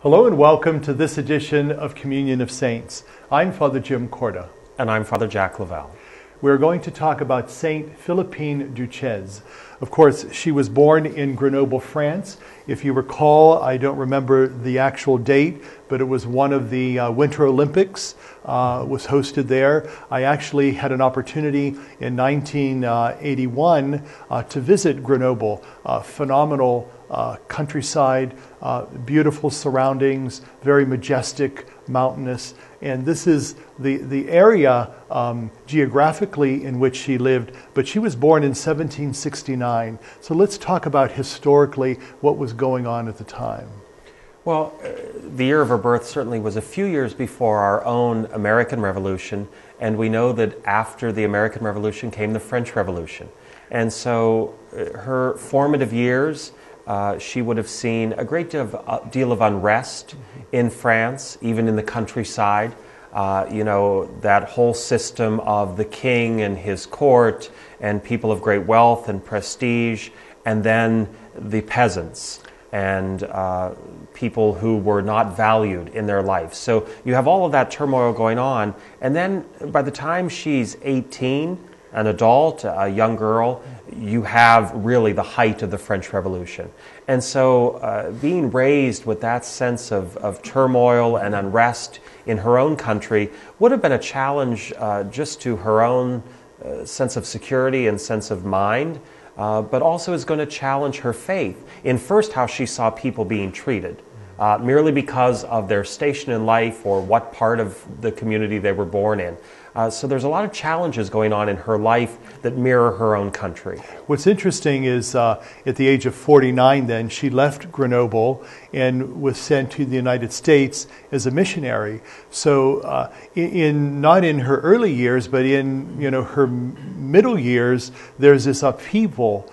Hello and welcome to this edition of Communion of Saints. I'm Father Jim Korda. And I'm Father Jack Lavelle. We're going to talk about Saint Philippine Duchesne. Of course, she was born in Grenoble, France. If you recall, I don't remember the actual date, but it was one of the Winter Olympics, was hosted there. I actually had an opportunity in 1981 to visit Grenoble. Phenomenal countryside, beautiful surroundings, very majestic, mountainous, and this is the area geographically in which she lived, but she was born in 1769. So let's talk about historically what was going on at the time. Well, the year of her birth certainly was a few years before our own American Revolution, and we know that after the American Revolution came the French Revolution. And so her formative years, she would have seen a great deal of unrest in France, even in the countryside. That whole system of the king and his court and people of great wealth and prestige, and then the peasants and people who were not valued in their life. So you have all of that turmoil going on, and then by the time she's 18, an adult, a young girl, you have really the height of the French Revolution. And so being raised with that sense of turmoil and unrest in her own country would have been a challenge just to her own sense of security and sense of mind, but also is going to challenge her faith in first how she saw people being treated, merely because of their station in life or what part of the community they were born in. So there's a lot of challenges going on in her life that mirror her own country. What's interesting is at the age of 49 then, she left Grenoble and was sent to the United States as a missionary. So not in her early years, but in her middle years, there's this upheaval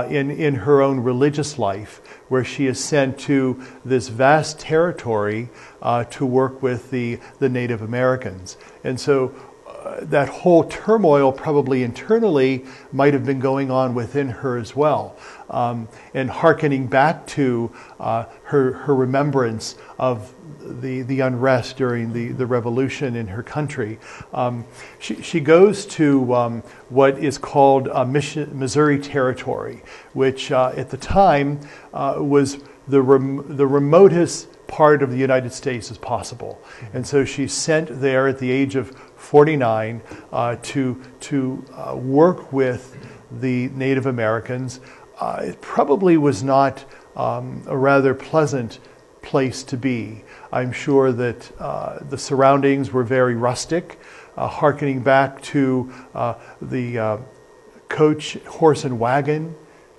in her own religious life, where she is sent to this vast territory to work with the Native Americans. And so that whole turmoil probably internally might have been going on within her as well. And hearkening back to her remembrance of the unrest during the revolution in her country. She goes to what is called Missouri Territory, which at the time was the remotest part of the United States as possible. And so she's sent there at the age of 49 to work with the Native Americans. It probably was not a rather pleasant place to be. I'm sure that the surroundings were very rustic, hearkening back to the coach, horse and wagon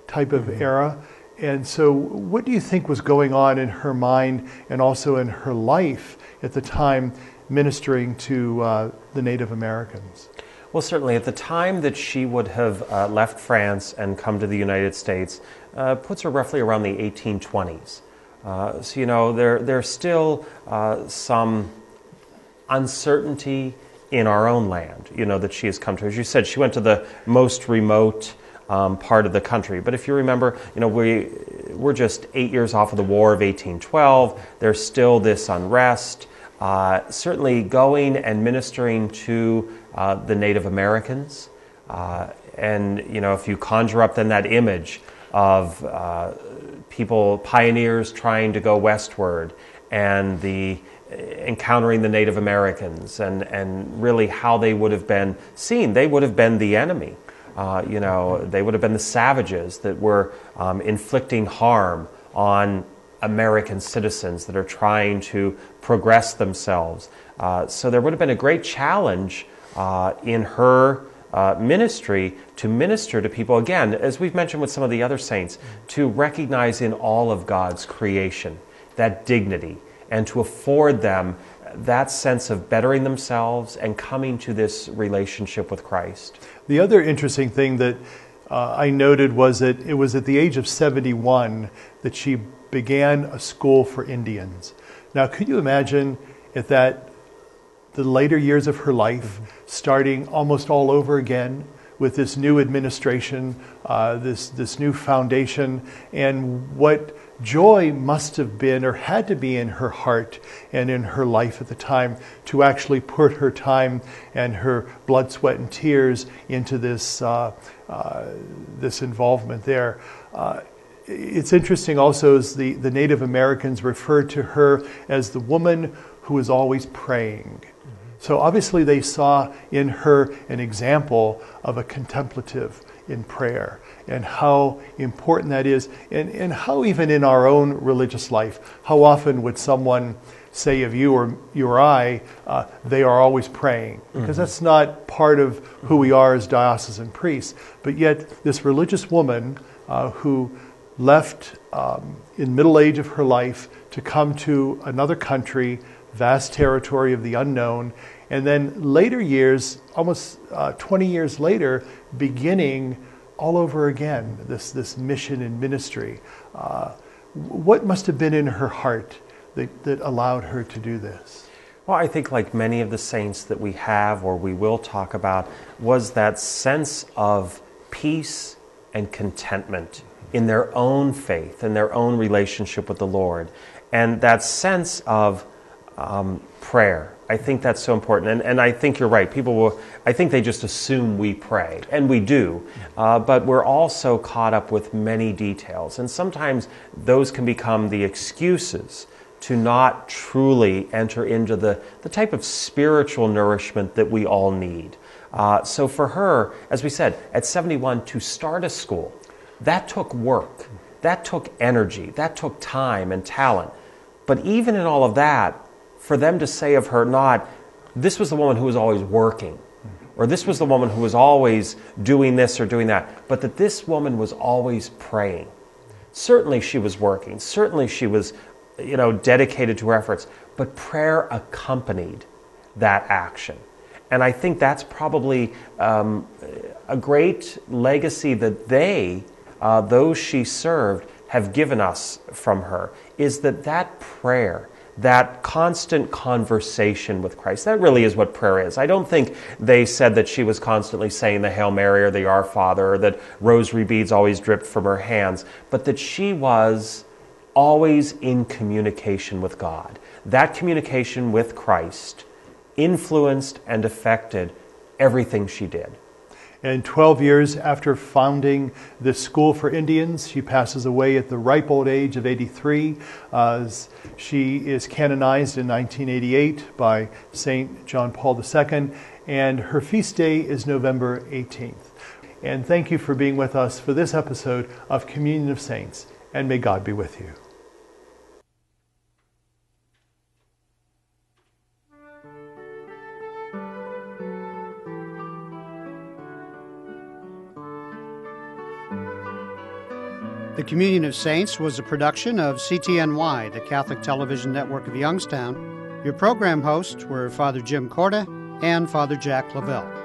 type of era. And so what do you think was going on in her mind and also in her life at the time ministering to the Native Americans? Well, certainly at the time that she would have left France and come to the United States puts her roughly around the 1820s. So, there's still some uncertainty in our own land, that she has come to. As you said, she went to the most remote part of the country. But if you remember, we're just 8 years off of the War of 1812. There's still this unrest. Certainly going and ministering to the Native Americans. And, if you conjure up then that image of people, pioneers trying to go westward and encountering the Native Americans and really how they would have been seen. They would have been the enemy. They would have been the savages that were inflicting harm on American citizens that are trying to progress themselves. So there would have been a great challenge in her ministry to minister to people, again, as we've mentioned with some of the other saints, to recognize in all of God's creation that dignity and to afford them that sense of bettering themselves and coming to this relationship with Christ. The other interesting thing that I noted was that it was at the age of 71 that she began a school for Indians. Now, could you imagine at the later years of her life, starting almost all over again with this new administration, this new foundation, and what joy must have been or had to be in her heart and in her life at the time to actually put her time and her blood, sweat, and tears into this this involvement there. It's interesting also as the Native Americans referred to her as the woman who was always praying. So obviously they saw in her an example of a contemplative in prayer, and how important that is, and how even in our own religious life, how often would someone say of you or I, they are always praying, because that's not part of who we are as diocesan priests. But yet this religious woman who left in middle age of her life to come to another country, vast territory of the unknown, and then later years, almost 20 years later, beginning all over again, this mission and ministry. What must have been in her heart that allowed her to do this? Well, I think like many of the saints that we have or we will talk about, was that sense of peace and contentment in their own faith, in their own relationship with the Lord. And that sense of prayer. I think that's so important. And I think you're right. I think they just assume we pray, and we do. But we're also caught up with many details. And sometimes those can become the excuses to not truly enter into the type of spiritual nourishment that we all need. So for her, as we said, at 71, to start a school, that took work, that took energy, that took time and talent. But even in all of that, for them to say of her not, this was the woman who was always working, or this was the woman who was always doing this or doing that, but that this woman was always praying. Certainly she was working, certainly she was, dedicated to her efforts, but prayer accompanied that action. And I think that's probably a great legacy that those she served, have given us from her, is that prayer, that constant conversation with Christ. That really is what prayer is. I don't think they said that she was constantly saying the Hail Mary or the Our Father, or that rosary beads always dripped from her hands, but that she was always in communication with God. That communication with Christ influenced and affected everything she did. And 12 years after founding this school for Indians, she passes away at the ripe old age of 83. She is canonized in 1988 by St. John Paul II, and her feast day is November 18th. And thank you for being with us for this episode of Communion of Saints, and may God be with you. The Communion of Saints was a production of CTNY, the Catholic Television Network of Youngstown. Your program hosts were Father Jim Korda and Father Jack Lavelle.